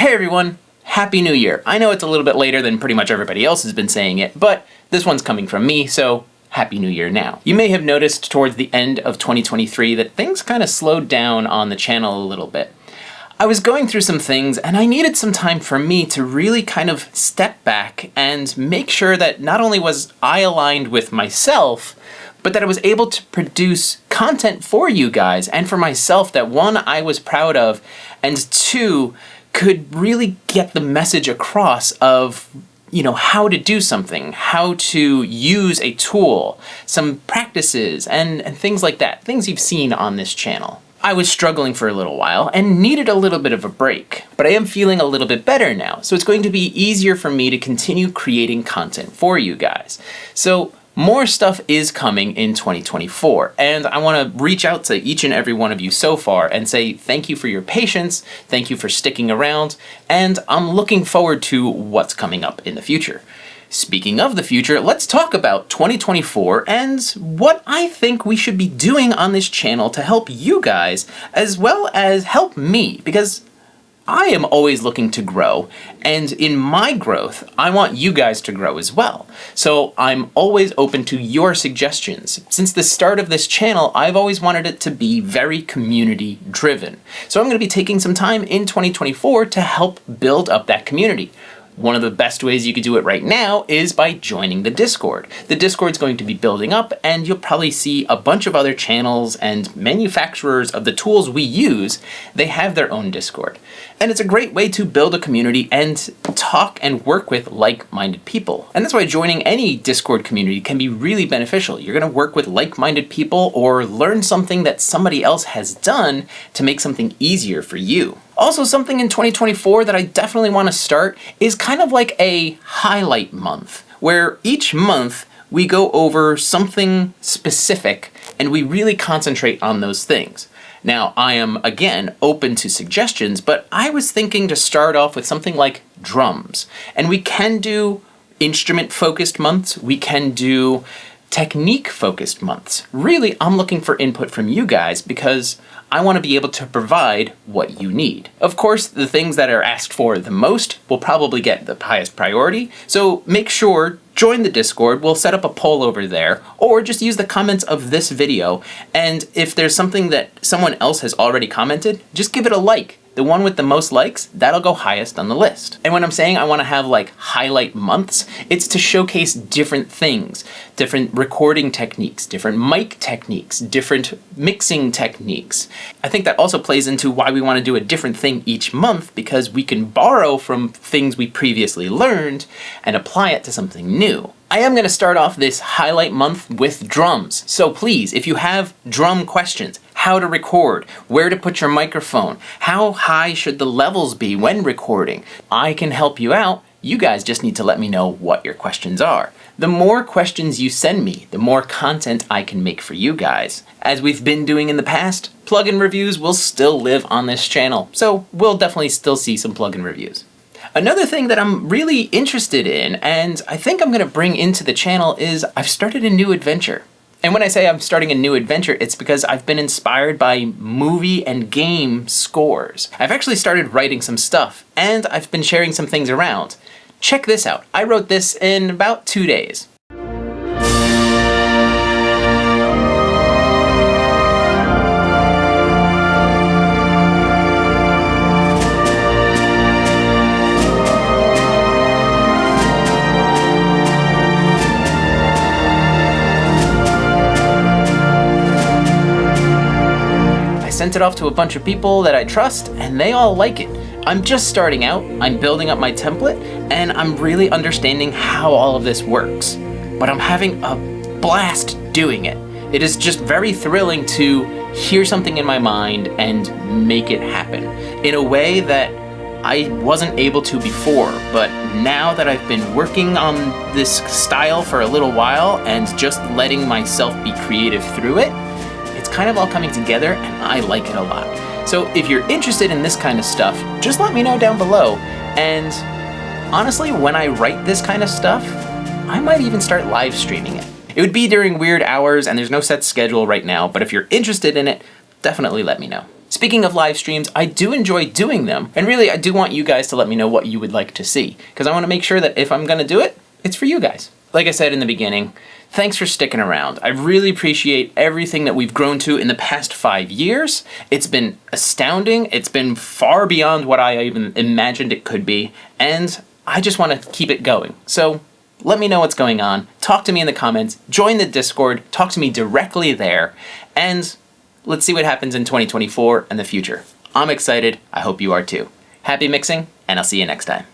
Hey everyone, Happy New Year. I know it's a little bit later than pretty much everybody else has been saying it, but this one's coming from me, so Happy New Year now. You may have noticed towards the end of 2023 that things kind of slowed down on the channel a little bit. I was going through some things and I needed some time for me to really kind of step back and make sure that not only was I aligned with myself, but that I was able to produce content for you guys and for myself that one, I was proud of, and two, could really get the message across of, how to do something, how to use a tool, some practices, and things like that, things you've seen on this channel. I was struggling for a little while and needed a little bit of a break, but I am feeling a little bit better now, so it's going to be easier for me to continue creating content for you guys. So more stuff is coming in 2024, and I want to reach out to each and every one of you so far and say thank you for your patience, thank you for sticking around, and I'm looking forward to what's coming up in the future. Speaking of the future, let's talk about 2024 and what I think we should be doing on this channel to help you guys as well as help me, because I am always looking to grow, and in my growth, I want you guys to grow as well. So I'm always open to your suggestions. Since the start of this channel, I've always wanted it to be very community driven. So I'm going to be taking some time in 2024 to help build up that community. One of the best ways you could do it right now is by joining the Discord. The Discord's going to be building up, and you'll probably see a bunch of other channels and manufacturers of the tools we use. They have their own Discord. And it's a great way to build a community and talk and work with like-minded people. And that's why joining any Discord community can be really beneficial. You're going to work with like-minded people or learn something that somebody else has done to make something easier for you. Also, something in 2024 that I definitely want to start is kind of like a highlight month, where each month we go over something specific and we really concentrate on those things. Now, I am, again, open to suggestions, but I was thinking to start off with something like drums. And we can do instrument-focused months, we can do technique-focused months. Really, I'm looking for input from you guys because I want to be able to provide what you need. Of course, the things that are asked for the most will probably get the highest priority, so make sure, join the Discord, we'll set up a poll over there, or just use the comments of this video, and if there's something that someone else has already commented, just give it a like. The one with the most likes, that'll go highest on the list. And when I'm saying I want to have like highlight months, it's to showcase different things, different recording techniques, different mic techniques, different mixing techniques. I think that also plays into why we want to do a different thing each month, because we can borrow from things we previously learned and apply it to something new. I am going to start off this highlight month with drums. So please, if you have drum questions, how to record, where to put your microphone, how high should the levels be when recording, I can help you out. You guys just need to let me know what your questions are. The more questions you send me, the more content I can make for you guys. As we've been doing in the past, plugin reviews will still live on this channel, so we'll definitely still see some plugin reviews. Another thing that I'm really interested in, and I think I'm going to bring into the channel, is I've started a new adventure. And when I say I'm starting a new adventure, it's because I've been inspired by movie and game scores. I've actually started writing some stuff, and I've been sharing some things around. Check this out. I wrote this in about 2 days. Sent it off to a bunch of people that I trust, and they all like it. I'm just starting out, I'm building up my template, and I'm really understanding how all of this works. But I'm having a blast doing it. It is just very thrilling to hear something in my mind and make it happen in a way that I wasn't able to before, but now that I've been working on this style for a little while and just letting myself be creative through it, it's kind of all coming together and I like it a lot. So if you're interested in this kind of stuff, just let me know down below. And honestly, when I write this kind of stuff, I might even start live streaming it. It would be during weird hours and there's no set schedule right now, but if you're interested in it, definitely let me know. Speaking of live streams, I do enjoy doing them, and really I do want you guys to let me know what you would like to see, because I want to make sure that if I'm going to do it, it's for you guys. Like I said in the beginning, thanks for sticking around. I really appreciate everything that we've grown to in the past 5 years. It's been astounding. It's been far beyond what I even imagined it could be, and I just want to keep it going. So let me know what's going on. Talk to me in the comments. Join the Discord. Talk to me directly there. And let's see what happens in 2024 and the future. I'm excited. I hope you are too. Happy mixing, and I'll see you next time.